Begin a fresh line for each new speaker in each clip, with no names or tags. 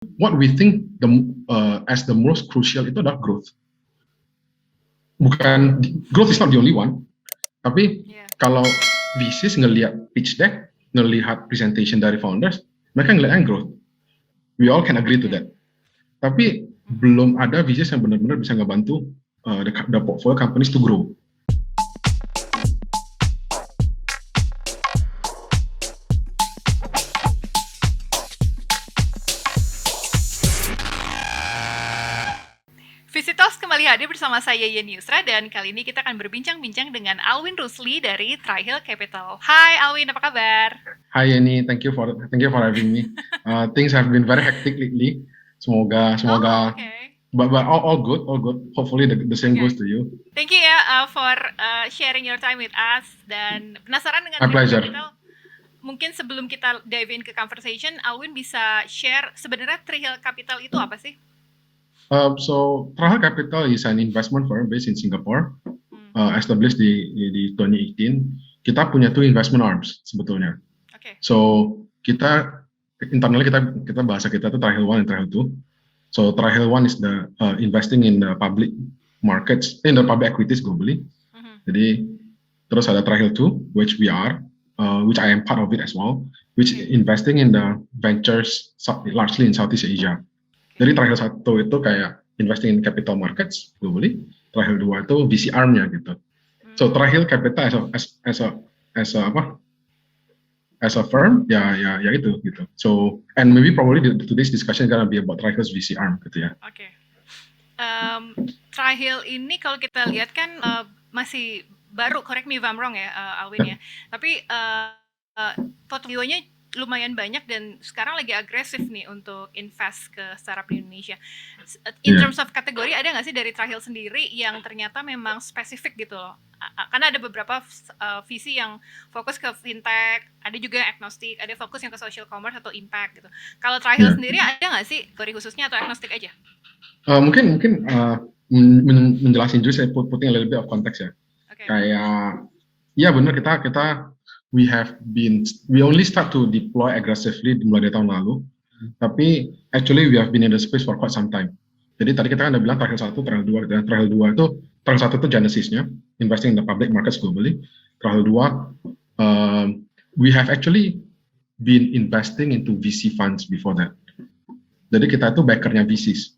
what we think as the most crucial itu adalah growth. Bukan, growth is not the only one, tapi kalau VCs ngelihat pitch deck, ngelihat presentation dari founders, mereka ngelihat growth. We all can agree to that. Tapi belum ada VCs yang benar-benar bisa ngebantu the portfolio companies to grow.
Visitos kembali hadir bersama saya Yeni Yusra, dan kali ini kita akan berbincang-bincang dengan Alwin Rusli dari Trihill Capital. Hai Alwin, apa kabar?
Hi Yeni, thank you for having me. Things have been very hectic lately. Semoga but all good. Hopefully the same goes to you.
Thank you ya for sharing your time with us, dan penasaran dengan
Trihill
Capital. Mungkin sebelum kita dive in ke conversation, Alwin bisa share sebenarnya Trihill Capital itu apa sih?
So Trihill Capital is an investment firm based in Singapore, established di 2018. Kita punya two investment arms sebetulnya. So kita internally kita bahasa kita tuh Trihill 1 and Trihill 2. So Trihill 1 is the investing in the public markets, in the public equities globally. Jadi terus ada Trihill 2, which we are, which I am part of it as well, which investing in the ventures largely in Southeast Asia. Jadi Trihill 1 itu kayak investing in capital markets globally, Trihill 2 itu VC arm-nya gitu. So Trihill Capital as a firm, ya itu gitu. So and maybe probably today's discussion gonna be about Trihill's VC arm gitu ya.
Oke. Trihill ini kalau kita lihat kan masih baru, correct me if I'm wrong ya Alwin ya. Tapi portfolionya lumayan banyak dan sekarang lagi agresif nih untuk invest ke startup di Indonesia. In terms of kategori, ada nggak sih dari Trihill sendiri yang ternyata memang spesifik gitu loh? Karena ada beberapa visi yang fokus ke fintech, ada juga yang agnostik, ada fokus yang ke social commerce atau impact gitu. Kalau Trihill sendiri ada nggak sih kategori khususnya atau agnostik aja?
Mungkin menjelasin juga, saya putting a little bit of context ya. Kayak, ya benar kita we only start to deploy aggressively mulai dari tahun lalu, tapi actually we have been in the space for quite some time. Jadi tadi kita kan udah bilang Trihill 1, Trihill 2, dan Trihill 2 itu, Trihill 1 itu genesisnya, investing in the public markets globally. Trihill 2, we have actually been investing into VC funds before that. Jadi kita itu backernya VCs.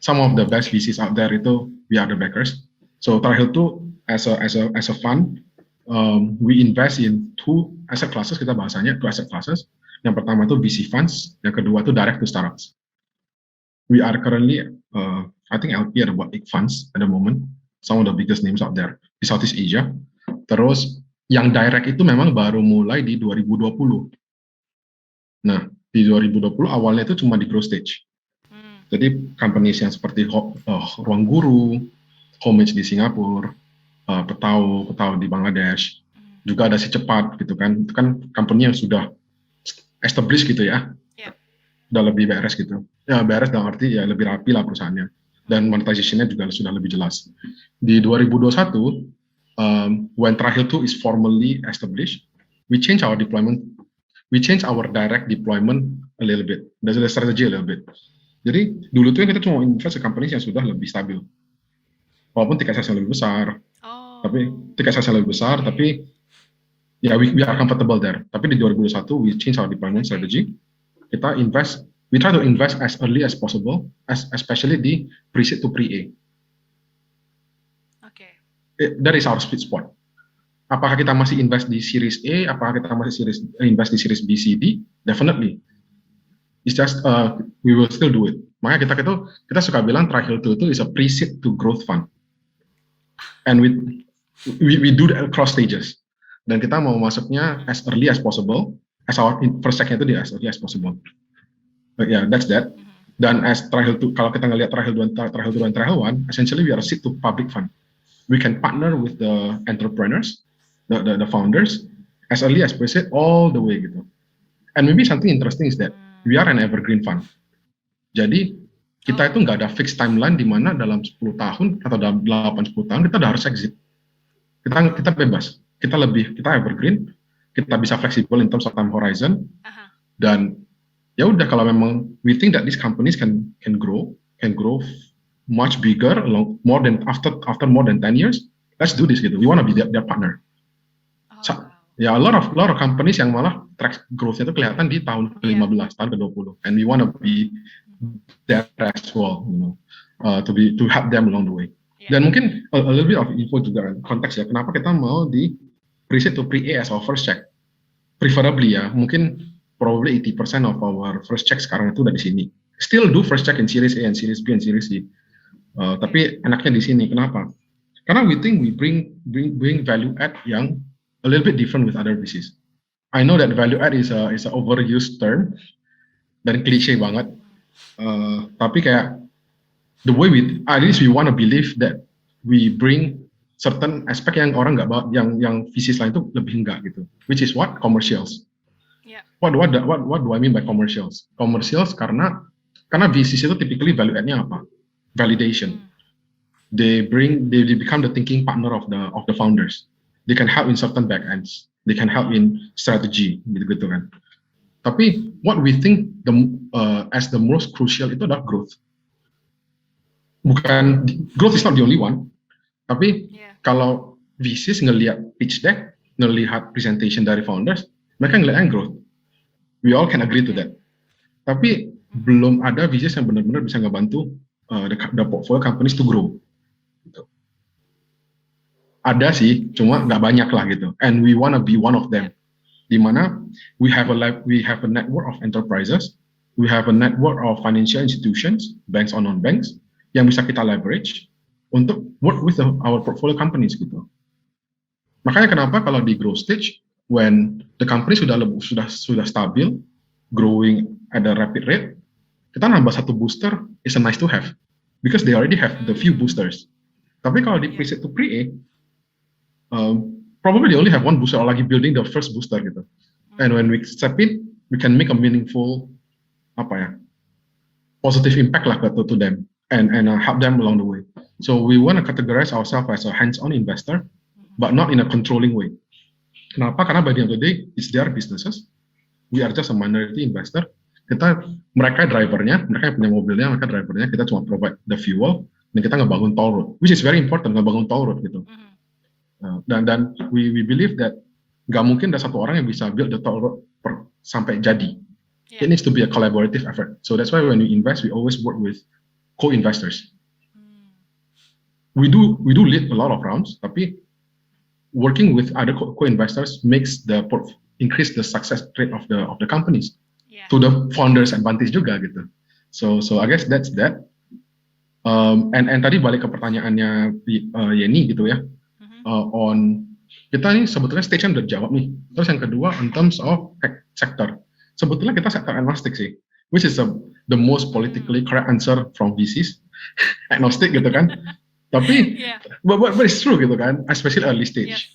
Some of the best VCs out there itu, we are the backers. So Trihill 2 as a fund, we invest in two asset classes, kita bahasanya two asset classes. Yang pertama itu VC funds, yang kedua itu direct to startups. We are currently, I think LP ada about 8 funds at the moment, some of the biggest names out there di Southeast Asia. Terus yang direct itu memang baru mulai di 2020. Nah, di 2020 awalnya itu cuma di growth stage. Jadi companies yang seperti Ruang Guru, Homage di Singapura, Petau di Bangladesh, juga ada Si Cepat gitu kan, itu kan company yang sudah established gitu ya, udah lebih beres gitu. Ya beres dalam arti ya lebih rapi lah perusahaannya, dan monetization-nya juga sudah lebih jelas. Di 2021, when Trihill 2 is formally established, we change our direct deployment a little bit, dari strategy a little bit. Jadi dulu tuh kita cuma invest ke companies yang sudah lebih stabil, walaupun tiket size lebih besar. Tapi ya we are comfortable there. Tapi di 2021 we change our deployment strategy. We try to invest as early as possible, especially di pre-seed to pre-A. That is our sweet spot. Apakah kita masih invest di series A? Apakah kita masih invest di series B, C, D? Definitely. It's just we will still do it. Makanya kita suka bilang Trihill 2 itu is a pre-seed to growth fund. And we do that across stages. Dan kita mau masuknya as early as possible, as our first check-nya itu di as early as possible. Yeah, that's that. Dan as Trihill 2, kalau kita ngelihat Trihill 2 dan Trihill 1, essentially we are a seed to public fund. We can partner with the entrepreneurs, the founders, as early as pre-seed all the way gitu. And maybe something interesting is that we are an evergreen fund. Jadi kita itu nggak ada fixed timeline di mana dalam 10 tahun atau dalam 8-10 tahun kita udah harus exit. Kita bebas. Kita evergreen, kita bisa fleksibel in terms of time horizon, dan ya udah kalau memang we think that these companies can grow much bigger more than after more than 10 years, let's do this gitu. We want to be their partner.
Oh, wow.
Ya, a lot of companies yang malah track growth-nya itu kelihatan di tahun ke-15, tahun ke-20, and we want to be there as well, to help them along the way. Dan mungkin a little bit of info juga konteks ya, kenapa kita mau di pre-seed to pre-A as our first check. Preferably ya, mungkin probably 80% of our first check sekarang itu dari sini. Still do first check in Series A and Series B and Series C. Tapi enaknya di sini, kenapa? Karena we think we bring value add yang a little bit different with other VCs. I know that value add is a overused term dan cliche banget. Tapi kayak the way at least we want to believe that we bring certain aspek yang orang nggak yang VCs lain itu lebih enggak gitu. Which is what? Commercials.
Yeah.
What do I mean by commercials? Commercials karena VCs itu typically value add-nya apa? Validation. They become the thinking partner of the founders. They can help in certain backends. They can help in strategy, gitu kan. Tapi what we think as the most crucial itu adalah growth. Bukan, growth is not the only one. Tapi kalau VCs ngelihat pitch deck, ngelihat presentation dari founders, mereka ngelihat growth. We all can agree to that. Tapi belum ada VCs yang benar-benar bisa ngebantu the portfolio companies to grow. Gitu. Ada sih, cuma nggak banyak lah gitu. And we wanna be one of them. Di mana we have a network of enterprises, we have a network of financial institutions, banks or non-banks, yang bisa kita leverage untuk work with our portfolio companies gitu. Makanya kenapa kalau di growth stage, when the company sudah stabil, growing at a rapid rate, kita nambah satu booster is a nice to have, because they already have the few boosters. Tapi kalau di pre-seed to pre-A, probably they only have one booster or lagi building the first booster gitu. And when we step in, we can make a meaningful positive impact lah to them and help them along the way. So we want to categorize ourselves as a hands-on investor, but not in a controlling way. Kenapa? Karena by the end of the day, it's their businesses. We are just a minority investor. Mereka drivernya, mereka yang punya mobilnya, mereka drivernya, kita cuma provide the fuel, dan kita ngebangun toll road, which is very important, ngebangun toll road gitu. Dan we believe that nggak mungkin ada satu orang yang bisa build the toll road sampai jadi. It needs to be a collaborative effort. So that's why when we invest, we always work with co-investors. We do lead a lot of rounds, tapi working with other co-investors makes increase the success rate of the companies. To the founders advantage juga gitu. So I guess that's that. And tadi balik ke pertanyaannya Yeni gitu ya. On kita nih sebetulnya stage-nya udah jawab nih. Terus yang kedua in terms of sector. Sebetulnya kita sektor agnostik sih, which is the most politically correct answer from VCs. Agnostik gitu kan. Tapi but it's true gitu kan, especially early stage.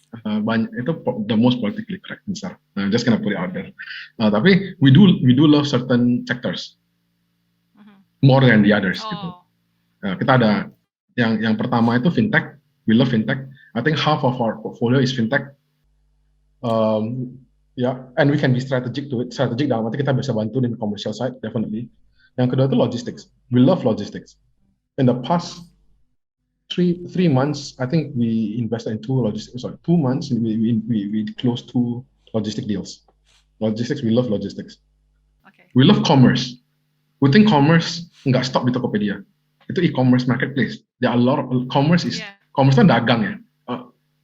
Itu the most politically correct answer. I'm just gonna put it out there. Tapi we do love certain sectors more than the others gitu. Kita ada yang pertama itu fintech. We love fintech. I think half of our portfolio is fintech. And we can be strategic to it. Strategic dalam arti kita bisa bantu di commercial side, definitely. Yang kedua itu logistics. We love logistics. In the past 3 months, I think we invested in 2 months. We closed 2 logistic deals. Logistics, we love logistics. Okay. We love commerce. We think commerce nggak stop di Tokopedia. Itu e-commerce marketplace. There are a lot of commerce is commerce itu dagang ya.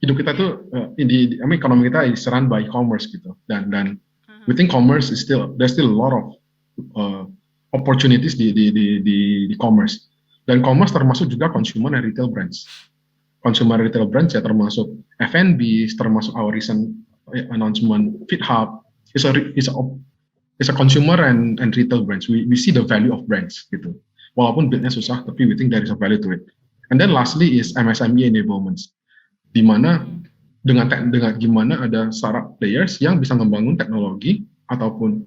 Hidup kita tuh ekonomi kita is run by e-commerce gitu. Dan we think commerce is there's still a lot of opportunities di commerce. Dan commerce termasuk juga consumer and retail brands. Consumer retail brands ya termasuk F&B, termasuk our recent announcement FitHub. It's a consumer and retail brands. We see the value of brands gitu. Walaupun build-nya susah, tapi we think there is a value to it. And then lastly is MSME enablements, di mana dengan gimana ada startup players yang bisa membangun teknologi ataupun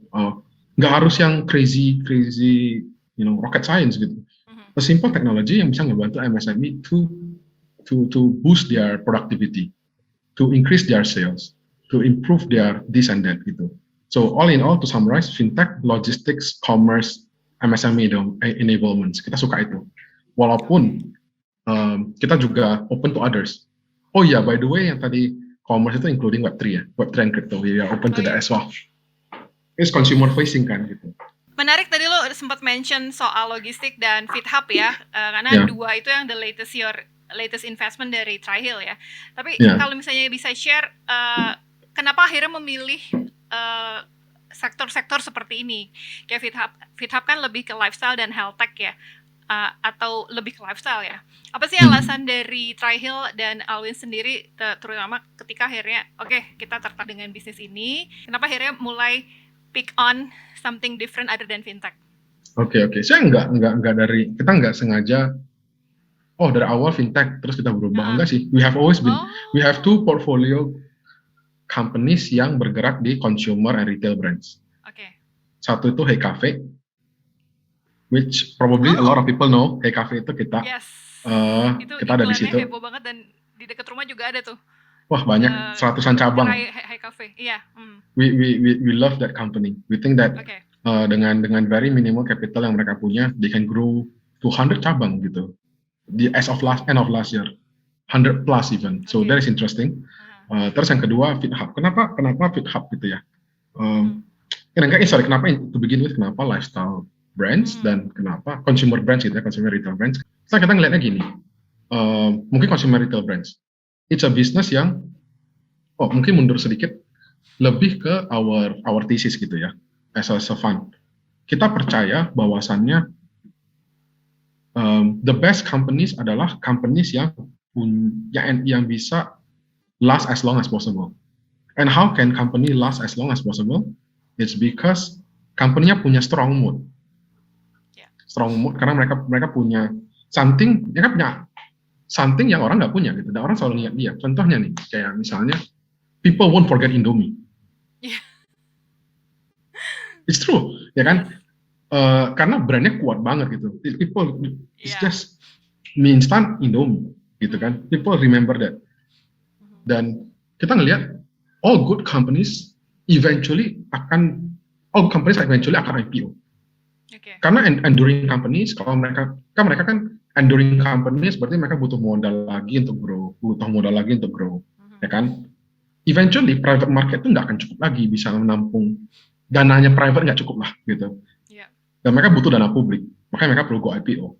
nggak harus yang crazy rocket science gitu. A simple technology yang bisa ngebantu MSME to boost their productivity, to increase their sales, to improve their this and that gitu. So all in all, to summarize, fintech, logistics, commerce, MSME enablements. Kita suka itu. Walaupun kita juga open to others. Oh iya, by the way, yang tadi commerce itu including Web3 ya, Web3 and crypto. We are open to that as well. It's consumer facing kan gitu.
Menarik tadi lo sempat mention soal logistik dan FitHub ya, karena dua itu yang latest investment dari TriHill ya. Tapi kalau misalnya bisa share, kenapa akhirnya memilih sektor-sektor seperti ini? Kayak FitHub kan lebih ke lifestyle dan health tech ya, atau lebih ke lifestyle ya. Apa sih alasan dari TriHill dan Alwin sendiri, terutama ketika akhirnya kita tertarik dengan bisnis ini, kenapa akhirnya mulai pick on something different other than fintech?
Oke. Saya kita nggak sengaja. Dari awal fintech terus kita berubah, enggak sih. We have always been. We have two portfolio companies yang bergerak di consumer and retail brands. Satu itu Hey Cafe, which probably a lot of people know. Hey Cafe itu kita. Kita ada di situ.
Heboh banget dan di dekat rumah juga ada tuh.
Wah, banyak, 100-an cabang.
Hey Cafe, iya.
We love that company. We think that dengan very minimal capital yang mereka punya, they can grow to 100 cabang gitu. End of last year, 100 plus even. So that is interesting. Terus yang kedua, FitHub. Kenapa FitHub gitu ya? Kenapa to begin with, kenapa lifestyle brands dan kenapa consumer brands gitu ya, consumer retail brands. So kita ngeliatnya gini, mungkin consumer retail brands. It's a business yang, mungkin mundur sedikit, lebih ke our thesis gitu ya, as a fund. Kita percaya bahwasannya the best companies adalah companies yang bisa last as long as possible. And how can company last as long as possible? It's because company-nya punya strong mood. Strong mood karena mereka punya something, mereka punya something yang orang nggak punya gitu, dan orang selalu ingat dia. Contohnya nih, kayak misalnya, people won't forget Indomie. It's true, ya kan? Karena brandnya kuat banget gitu. People, it's just mie instan Indomie, gitu kan? People remember that. Dan kita ngelihat all good companies eventually akan IPO. Karena enduring companies, kalau mereka kan enduring companies, berarti mereka butuh modal lagi untuk grow, ya kan? Eventually private market itu nggak akan cukup lagi bisa menampung dananya, private nggak cukup lah gitu. Dan mereka butuh dana publik, makanya mereka perlu go IPO.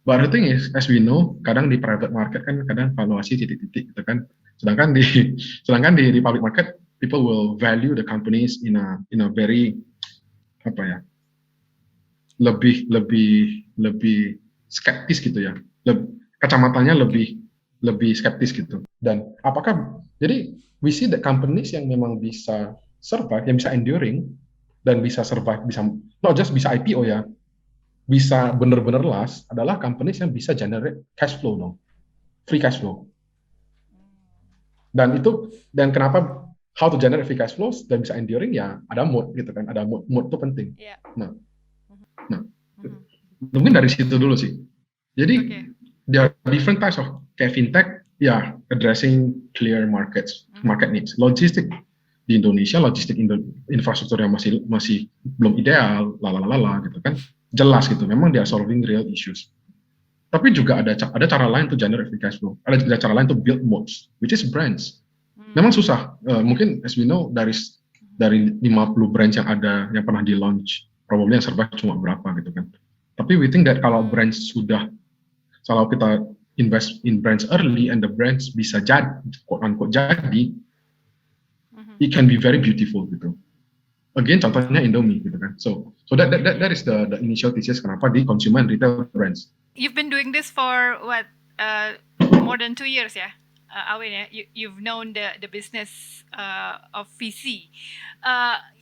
But the thing is, as we know, kadang di private market kan kadang valuasi titik-titik gitu kan. Sedangkan di public market, people will value the companies in a very lebih skeptis gitu ya, kacamatanya lebih skeptis gitu. Dan jadi we see the companies yang memang bisa survive, yang bisa enduring dan bisa survive, bisa not just bisa IPO ya, bisa benar-benar last, adalah companies yang bisa generate cash flow dong, free cash flow. Dan kenapa how to generate free cash flows dan bisa enduring ya, ada mood gitu kan, ada mood itu penting. Nah, mungkin dari situ dulu sih. Jadi there are different types of kayak fintech, addressing clear market needs. Logistik di Indonesia, logistik infrastruktur yang masih belum ideal, gitu kan, jelas gitu. Memang they are solving real issues. Tapi juga ada cara lain to generate free cash flow. Ada cara lain to build moats, which is brands. Memang susah. Mungkin as we know dari 50 brands yang ada yang pernah di launch, probably yang survive cuma berapa gitu kan. Tapi we think that kalau kita invest in brands early and the brands bisa jadi, quote unquote jadi, it can be very beautiful gitu. Again, contohnya Indomie gitu kan. So that is the initial thesis kenapa di consumer and retail brands.
You've been doing this for what, more than 2 years ya, Alwin ya. You've known the business of VC.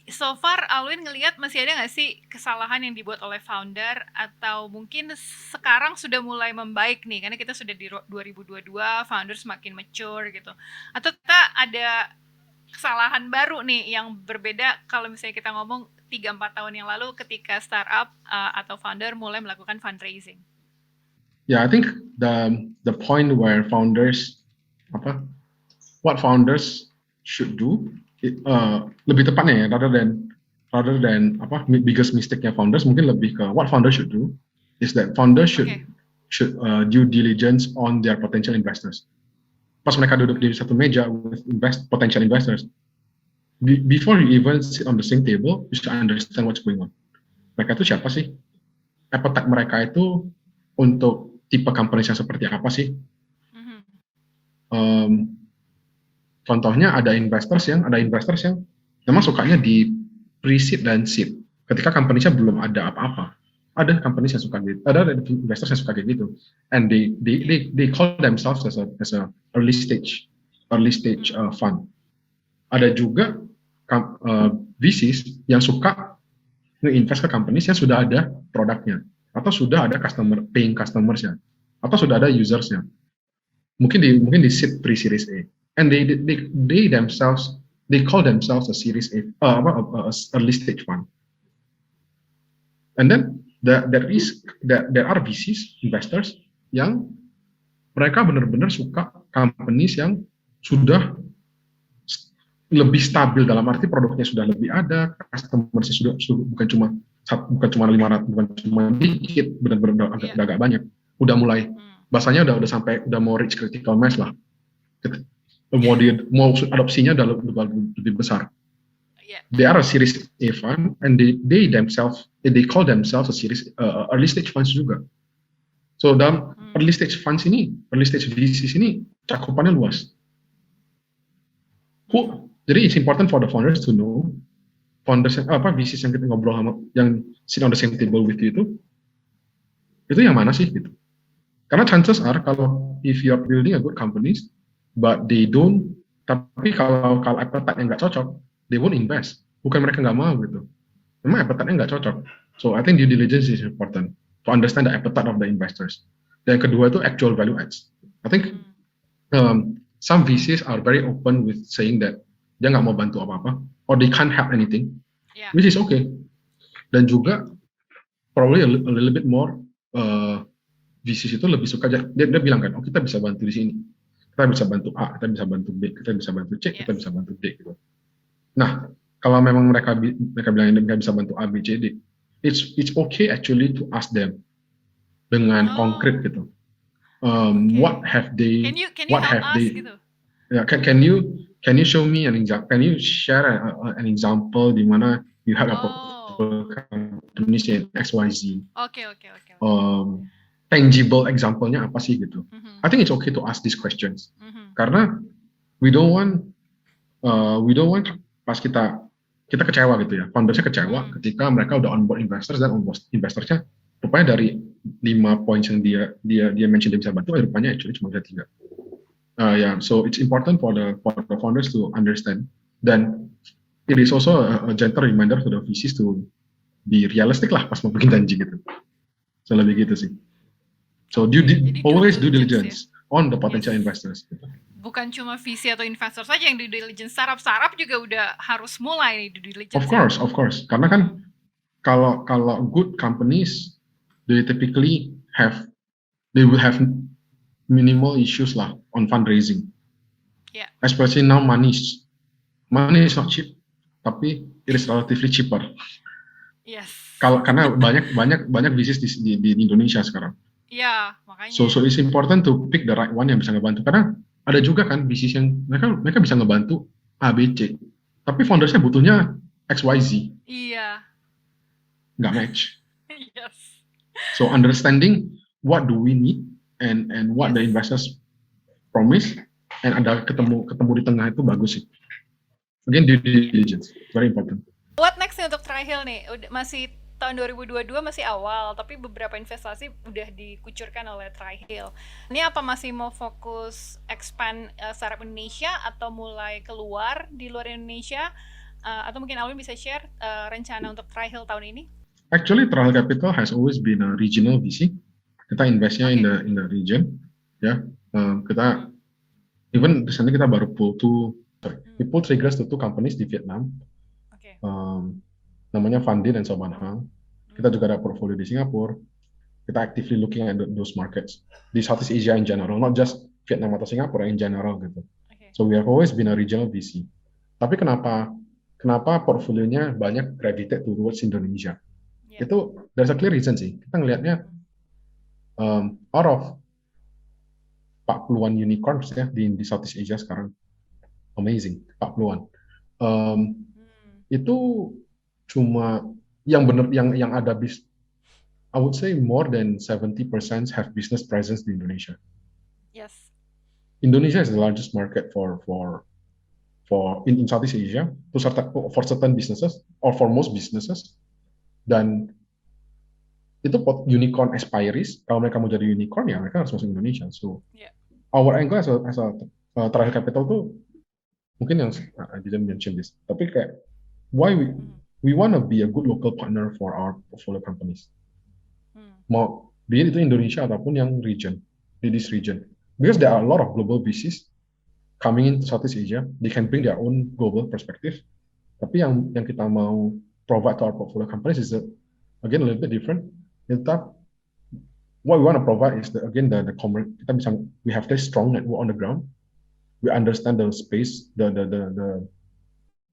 So far, Alwin ngelihat masih ada nggak sih kesalahan yang dibuat oleh founder, atau mungkin sekarang sudah mulai membaik nih, karena kita sudah di 2022, founder semakin mature gitu. Atau kita ada kesalahan baru nih yang berbeda kalau misalnya kita ngomong 3-4 tahun yang lalu ketika startup atau founder mulai melakukan fundraising?
Yeah, I think the point where what founders should do, lebih tepatnya ya, rather than rather than biggest mistake-nya founders, mungkin lebih ke what founders should do is that founders should due diligence on their potential investors. Pas mereka duduk di satu meja with potential investors, before you even sit on the same table, you should understand what's going on. Mereka itu siapa sih? Appetite mereka itu untuk tipe company yang seperti apa sih? Contohnya ada investors yang memang sukanya di pre-seed dan seed. Ketika company-nya belum ada apa-apa, ada companies yang suka gitu, ada investors yang suka kayak gitu, and they call themselves as a early stage fund. Ada juga VCs yang suka nge-invest ke companies yang sudah ada produknya, atau sudah ada paying customers-nya, atau sudah ada users-nya. Mungkin di seed pre-series A, and they themselves call themselves a series A, early stage fund. And then there are VCs investors yang mereka benar-benar suka companies yang sudah lebih stabil, dalam arti produknya sudah lebih ada, customer-nya sudah bukan cuma 500, bukan cuma dikit, benar-benar agak banyak, udah mulai bahasanya udah sampai udah mau reach critical mass lah, mau adopsinya udah lebih besar. They are a series A fund, and they call themselves a series early stage funds juga. So dalam early stage funds ini, early stage VCs ini cakupannya luas. Jadi it's important for the founders to know, VCs yang kita ngobrol sama, yang sit on the same table with you itu yang mana sih gitu. Karena chances are kalau if you are building a good companies, but they don't, tapi kalau appetite-nya nggak cocok, they won't invest. Bukan mereka nggak mau gitu, memang appetite-nya nggak cocok. So I think due diligence is important to understand the appetite of the investors. Dan kedua itu actual value adds. I think some VCs are very open with saying that dia nggak mau bantu apa-apa, or they can't help anything, which is okay. Dan juga probably a little bit more VCs itu lebih suka, dia bilang kan, kita bisa bantu di sini, kita bisa bantu A, kita bisa bantu B, kita bisa bantu C, kita bisa bantu D gitu. Nah, kalau memang mereka bilang mereka bisa bantu A, B, C, D, it's okay actually to ask them dengan konkret gitu. What have they? Gitu? Yeah, can you show me an example? Can you share an example di mana you have a company in XYZ?
Okay.
Tangible example-nya apa sih gitu? I think it's okay to ask these questions karena we don't want pas kita kecewa gitu ya, foundersnya kecewa ketika mereka udah onboard investors dan investorsnya rupanya dari 5 points yang dia mention dia bisa bantu, rupanya actually cuma ada 3. So it's important for the founders to understand, dan it is also a gentle reminder to the VCs to be realistic lah pas mau bikin janji gitu. So lebih gitu sih. So always due diligence on the potential investors.
Bukan cuma VC atau investor saja yang due diligence, startup juga udah harus mulai nih due diligence.
Of course. Karena kan kalau good companies, they typically will have minimal issues lah on fundraising.
Yeah.
Especially now money is not cheap, tapi it is relatively cheaper.
Yes.
Karena banyak VCs di Indonesia sekarang.
Iya, makanya.
So it's important to pick the right one yang bisa ngebantu, karena ada juga kan VCs yang mereka bisa ngebantu A, B, C, tapi foundersnya butuhnya XYZ.
Iya.
Nggak match.
Yes.
So understanding what do we need and what the investors promise, and ada ketemu di tengah itu bagus sih. Again, due diligence very important.
What next nih untuk TriHill nih? Masih tahun 2022 masih awal, tapi beberapa investasi udah dikucurkan oleh TriHill. Ini apa masih mau fokus expand startup Indonesia atau mulai keluar di luar Indonesia? Atau mungkin Alwin bisa share rencana untuk TriHill tahun ini?
Actually, TriHill Capital has always been a regional VC. Kita investnya in the region, ya. Kita even recently kita baru pull 3 triggers to 2 companies di Vietnam. Namanya Fundin dan Soman Hang. Kita juga ada portfolio di Singapura. Kita actively looking at those markets di Southeast Asia in general, not just Vietnam atau Singapura, in general gitu. So we have always been a regional VC. Tapi kenapa kenapa portfolionya banyak gravitated towards Indonesia.
Yeah.
Itu there's a clear reason sih. Kita ngelihatnya out of 40-an unicorns ya di Southeast Asia sekarang. Amazing, 40-an. Itu cuma yang benar yang ada I would say more than 70% have business presence di Indonesia.
Yes.
Indonesia is the largest market in Southeast Asia for certain businesses or for most businesses. Dan itu unicorn aspirees, kalau mereka mau jadi unicorn ya mereka harus masuk Indonesia. So our angle as a Trahil Capital tuh mungkin yang I didn't mention this, tapi kayak why we want to be a good local partner for our portfolio companies. Mau be it itu Indonesia ataupun yang di this region, because there are a lot of global VCs coming into Southeast Asia, they can bring their own global perspective. Tapi yang kita mau provide to our portfolio companies is again a little bit different. What we want to provide is we have this strong network on the ground. We understand the space, the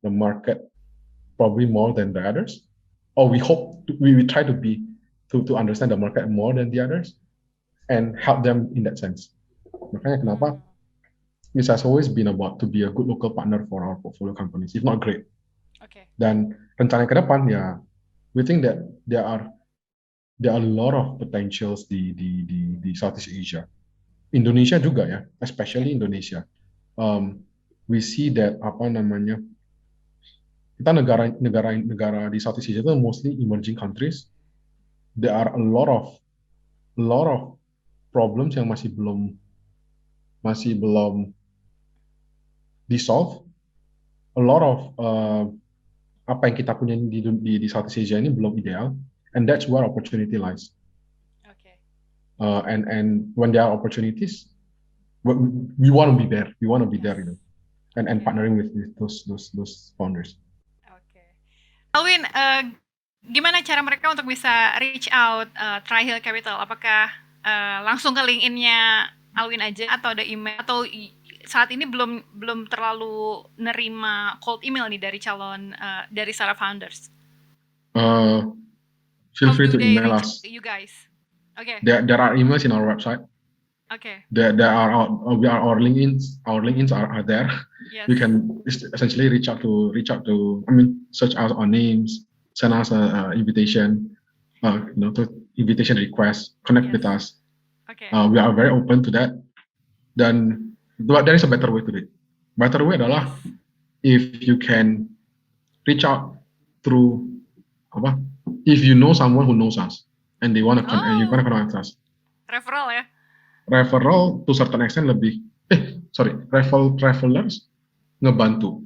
market probably more than the others, or we try to understand the market more than the others and help them in that sense. Makanya kenapa it has always been about to be a good local partner for our portfolio companies, if not great.
Okay.
Dan rencana ke depan ya, we think that there are a lot of potentials di Southeast Asia. Indonesia juga ya, especially Indonesia. We see that kita negara di Southeast Asia itu mostly emerging countries. There are a lot of problems yang masih belum di-solve. A lot of apa yang kita punya di Southeast Asia ini belum ideal, and that's where opportunity lies.
Okay.
And when there are opportunities, we want to be there. We want to be there, and partnering with those founders.
Okay. Alwin, gimana cara mereka untuk bisa reach out Trahil Capital? Apakah langsung ke LinkedIn-nya Alwin aja atau ada email atau saat ini belum terlalu nerima cold email nih dari calon dari startup founders?
Feel free to email us.
You guys. Okay.
There are emails in our website.
Okay.
Our LinkedIns are there.
Yes.
You can essentially reach out to search out our names, send us an invitation, to invitation request, connect with us.
Okay.
We are very open to that. Dan there is a better way to do it. Better way adalah if you can reach out through if you know someone who knows us and they want to and you want to connect us.
Referral ya?
Referral to certain extent referrals ngebantu.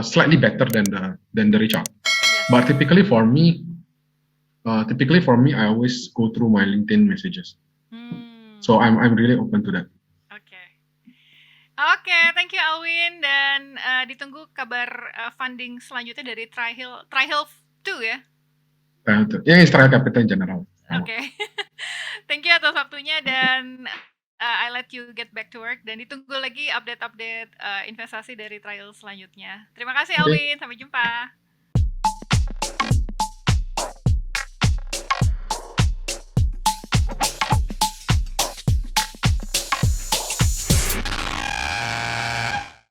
Slightly better than the reach out. Yes. But typically for me, I always go through my LinkedIn messages. So I'm really open to that.
Oke, thank you Alwin, dan ditunggu kabar funding selanjutnya dari Trahil 2 ya?
Trahil Capital in general.
Oke. Thank you atas waktunya, dan I let you get back to work, dan ditunggu lagi update investasi dari Trahil selanjutnya. Terima kasih Alwin, sampai jumpa.